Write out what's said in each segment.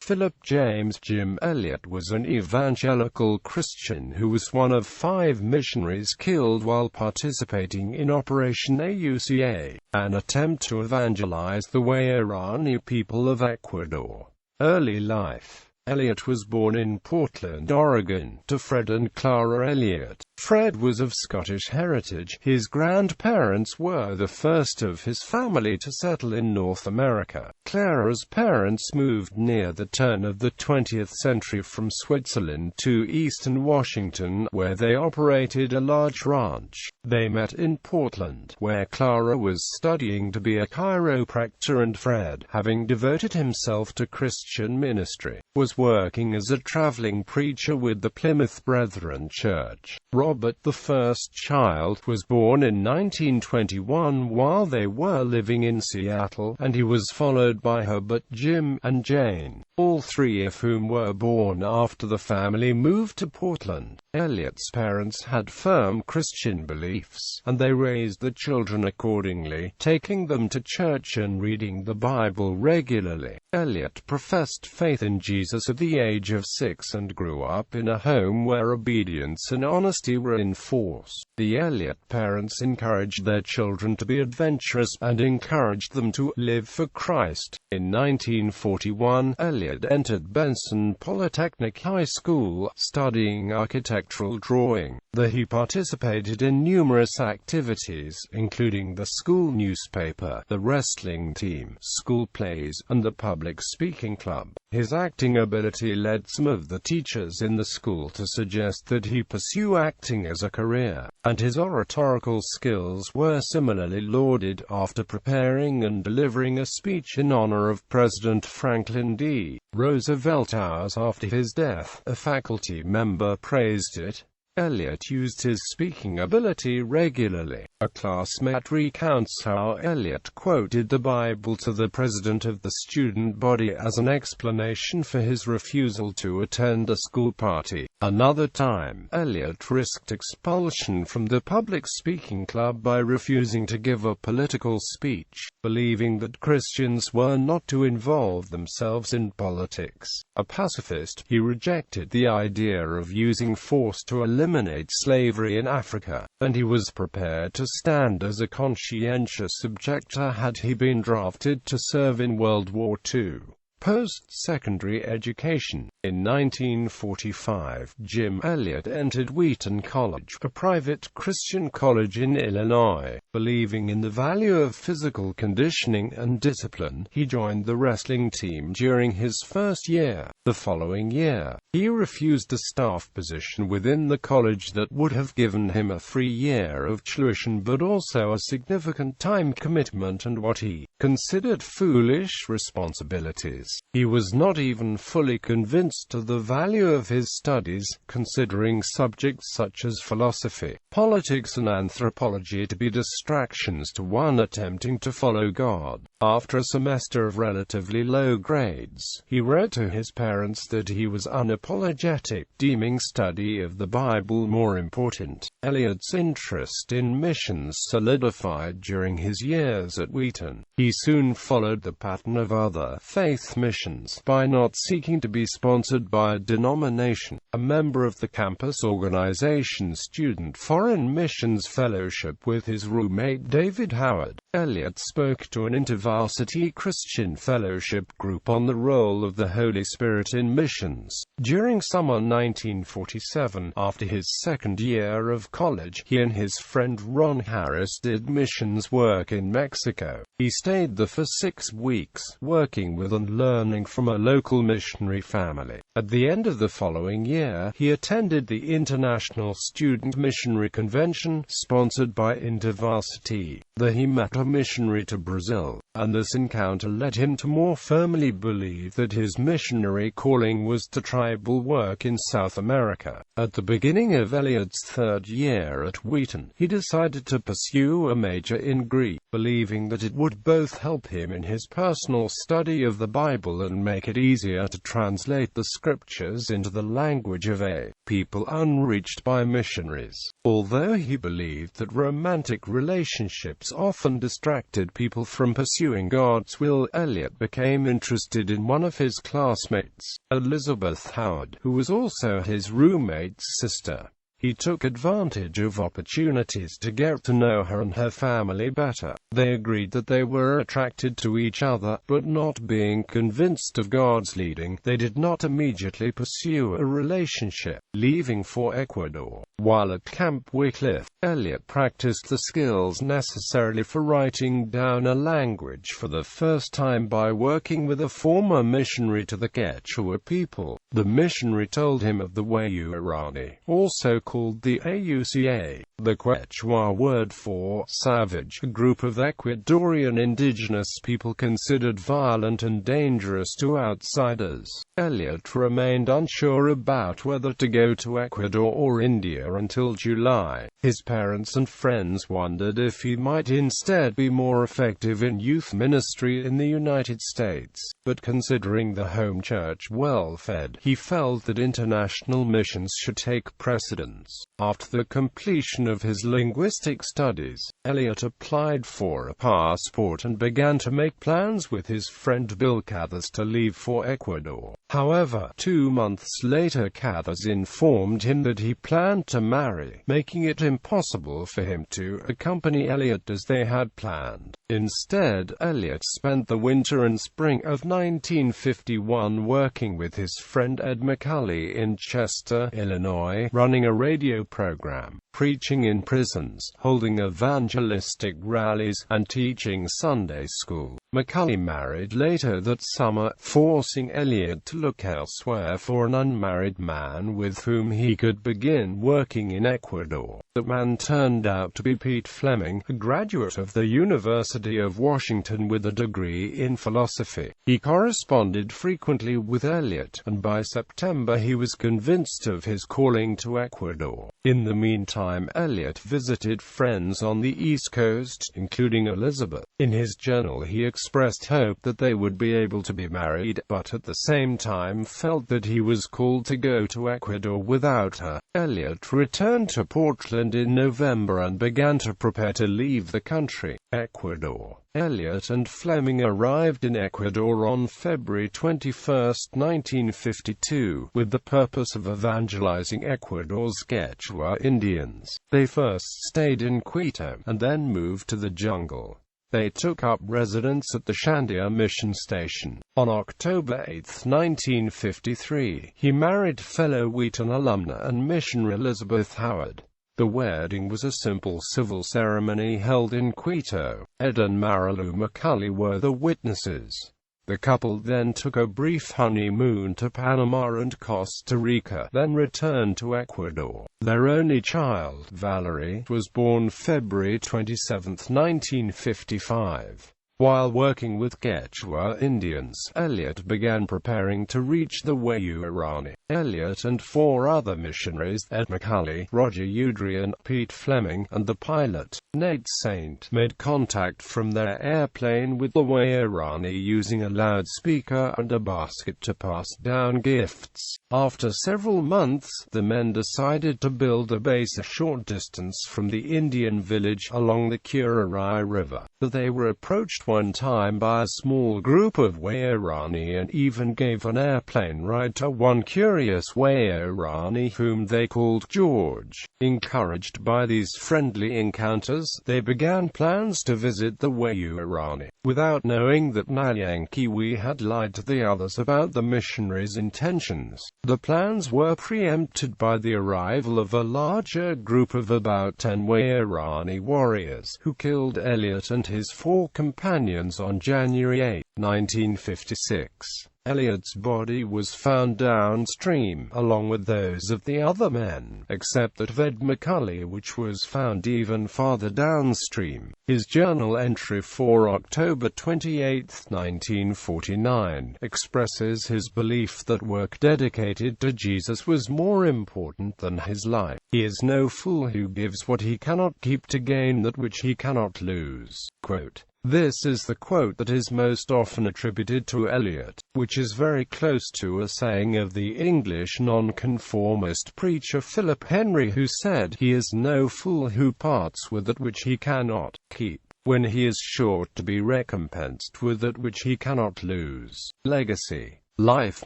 Philip James Jim Elliot was an evangelical Christian who was one of 5 missionaries killed while participating in Operation Auca, an attempt to evangelize the Huaorani people of Ecuador. Early life. Elliot was born in Portland, Oregon, to Fred and Clara Elliot. Fred was of Scottish heritage. His grandparents were the first of his family to settle in North America. Clara's parents moved near the turn of the 20th century from Switzerland to eastern Washington, where they operated a large ranch. They met in Portland, where Clara was studying to be a chiropractor and Fred, having devoted himself to Christian ministry, was working as a traveling preacher with the Plymouth Brethren Church. Robert, the first child, was born in 1921 while they were living in Seattle, and he was followed by Herbert, Jim, and Jane, all 3 of whom were born after the family moved to Portland. Elliot's parents had firm Christian beliefs, and they raised the children accordingly, taking them to church and reading the Bible regularly. Elliot professed faith in Jesus at the age of 6 and grew up in a home where obedience and honesty were enforced. The Elliot parents encouraged their children to be adventurous, and encouraged them to live for Christ. In 1941, Elliot entered Benson Polytechnic High School, studying architectural drawing. There he participated in numerous activities, including the school newspaper, the wrestling team, school plays, and the public speaking club. His acting ability led some of the teachers in the school to suggest that he pursue acting as a career, and his oratorical skills were similarly lauded. After preparing and delivering a speech in honor of President Franklin D. Roosevelt hours after his death, a faculty member praised it. Elliot used his speaking ability regularly. A classmate recounts how Elliot quoted the Bible to the president of the student body as an explanation for his refusal to attend a school party. Another time, Elliot risked expulsion from the public speaking club by refusing to give a political speech, believing that Christians were not to involve themselves in politics. A pacifist, he rejected the idea of using force to eliminate slavery in Africa, and he was prepared to stand as a conscientious objector had he been drafted to serve in World War II. Post-secondary education. In 1945, Jim Elliot entered Wheaton College, a private Christian college in Illinois. Believing in the value of physical conditioning and discipline, he joined the wrestling team during his first year. The following year, he refused a staff position within the college that would have given him a free year of tuition but also a significant time commitment and what he considered foolish responsibilities. He was not even fully convinced of the value of his studies, considering subjects such as philosophy, politics and anthropology to be distractions to one attempting to follow God. After a semester of relatively low grades, he wrote to his parents that he was unapologetic, deeming study of the Bible more important. Elliot's interest in missions solidified during his years at Wheaton. He soon followed the pattern of other faith missions by not seeking to be sponsored by a denomination. A member of the campus organization Student Foreign Missions Fellowship with his roommate David Howard, Elliot spoke to an InterVarsity Christian Fellowship group on the role of the Holy Spirit in missions. During summer 1947, after his second year of college, he and his friend Ron Harris did missions work in Mexico. He stayed there for 6 weeks, working with and learning from a local missionary family. At the end of the following year, he attended the International Student Missionary Convention, sponsored by InterVarsity. There he met a missionary to Brazil, and this encounter led him to more firmly believe that his missionary calling was to tribal work in South America. At the beginning of Elliot's third year at Wheaton, he decided to pursue a major in Greek, believing that it would both help him in his personal study of the Bible and make it easier to translate the scriptures into the language of a people unreached by missionaries. Although he believed that romantic relationships politics often distracted people from pursuing God's will. Elliot became interested in one of his classmates, Elizabeth Howard, who was also his roommate's sister. He took advantage of opportunities to get to know her and her family better. They agreed that they were attracted to each other, but not being convinced of God's leading, they did not immediately pursue a relationship. Leaving for Ecuador. While at Camp Wycliffe, Elliot practiced the skills necessary for writing down a language for the first time by working with a former missionary to the Quechua people. The missionary told him of the Huaorani, also called the Auca, the Quechua word for savage, a group of Ecuadorian indigenous people considered violent and dangerous to outsiders. Elliot remained unsure about whether to go to Ecuador or India until July. His parents and friends wondered if he might instead be more effective in youth ministry in the United States, but considering the home church well-fed, he felt that international missions should take precedence. After the completion of his linguistic studies, Elliot applied for a passport and began to make plans with his friend Bill Cathers to leave for Ecuador. However, 2 months later Cathers informed him that he planned to marry, making it impossible for him to accompany Elliot as they had planned. Instead, Elliot spent the winter and spring of 1951 working with his friend Ed McCully in Chester, Illinois, running a radio program, preaching in prisons, holding evangelistic rallies, and teaching Sunday school. McCully married later that summer, forcing Elliot to look elsewhere for an unmarried man with whom he could begin working in Ecuador. The man turned out to be Pete Fleming, a graduate of the University of Washington with a degree in philosophy. He corresponded frequently with Elliot, and by September he was convinced of his calling to Ecuador. In the meantime, Elliot visited friends on the East Coast, including Elizabeth. In his journal he expressed hope that they would be able to be married, but at the same time felt that he was called to go to Ecuador without her. Elliot returned to Portland in November and began to prepare to leave the country. Ecuador. Elliot and Fleming arrived in Ecuador on February 21, 1952, with the purpose of evangelizing Ecuador's Quechua Indians. They first stayed in Quito, and then moved to the jungle. They took up residence at the Shandia mission station. On October 8, 1953, he married fellow Wheaton alumna and missionary Elizabeth Howard. The wedding was a simple civil ceremony held in Quito. Ed and Marilu McCully were the witnesses. The couple then took a brief honeymoon to Panama and Costa Rica, then returned to Ecuador. Their only child, Valerie, was born February 27, 1955. While working with Quechua Indians, Elliot began preparing to reach the Huaorani. Elliot and 4 other missionaries, Ed McCully, Roger Udry, Pete Fleming, and the pilot, Nate Saint, made contact from their airplane with the Huaorani using a loudspeaker and a basket to pass down gifts. After several months, the men decided to build a base a short distance from the Indian village along the Huaorani River. They were approached one time by a small group of Huaorani and even gave an airplane ride to one curious Huaorani whom they called George. Encouraged by these friendly encounters, they began plans to visit the Huaorani. Without knowing that Nyankiwi had lied to the others about the missionaries' intentions, the plans were preempted by the arrival of a larger group of about 10 Huaorani warriors, who killed Elliot and his 4 companions on January 8, 1956. Elliot's body was found downstream, along with those of the other men, except that of Ed McCully, which was found even farther downstream. His journal entry for October 28, 1949, expresses his belief that work dedicated to Jesus was more important than his life. He is no fool who gives what he cannot keep to gain that which he cannot lose. Quote. This is the quote that is most often attributed to Elliot, which is very close to a saying of the English nonconformist preacher Philip Henry, who said, "He is no fool who parts with that which he cannot keep." when he is sure to be recompensed with that which he cannot lose. Legacy. Life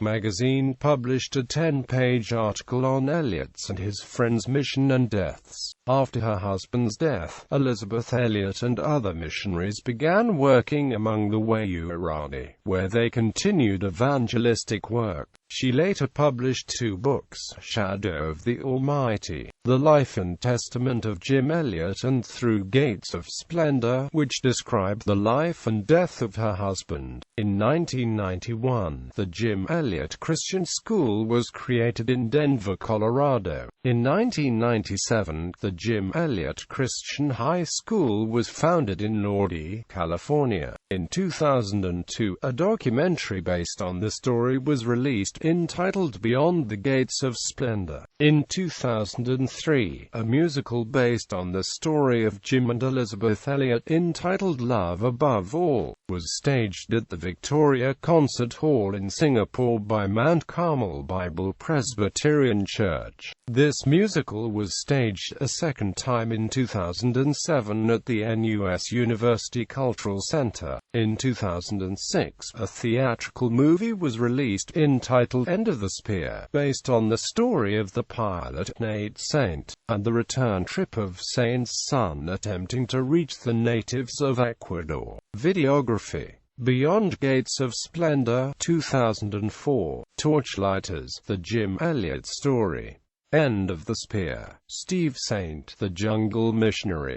magazine published a 10-page article on Elliot's and his friends' mission and deaths. After her husband's death, Elizabeth Elliot and other missionaries began working among the Huaorani, where they continued evangelistic work. She later published 2 books, Shadow of the Almighty, The Life and Testament of Jim Elliot, and Through Gates of Splendor, which describe the life and death of her husband. In 1991, the Jim Elliot Christian School was created in Denver, Colorado. In 1997, the Jim Elliot Christian High School was founded in Lodi, California. In 2002, a documentary based on the story was released, entitled Beyond the Gates of Splendor. In 2003, a musical based on the story of Jim and Elizabeth Elliot, entitled Love Above All, was staged at the Victoria Concert Hall in Singapore by Mount Carmel Bible Presbyterian Church. This musical was staged a second time in 2007 at the NUS University Cultural Center. In 2006, a theatrical movie was released, entitled End of the Spear, based on the story of the pilot, Nate Saint, and the return trip of Saint's son attempting to reach the natives of Ecuador. Videography. Beyond Gates of Splendor, 2004. Torchlighters, The Jim Elliot Story. End of the Spear. Steve Saint, The Jungle Missionary.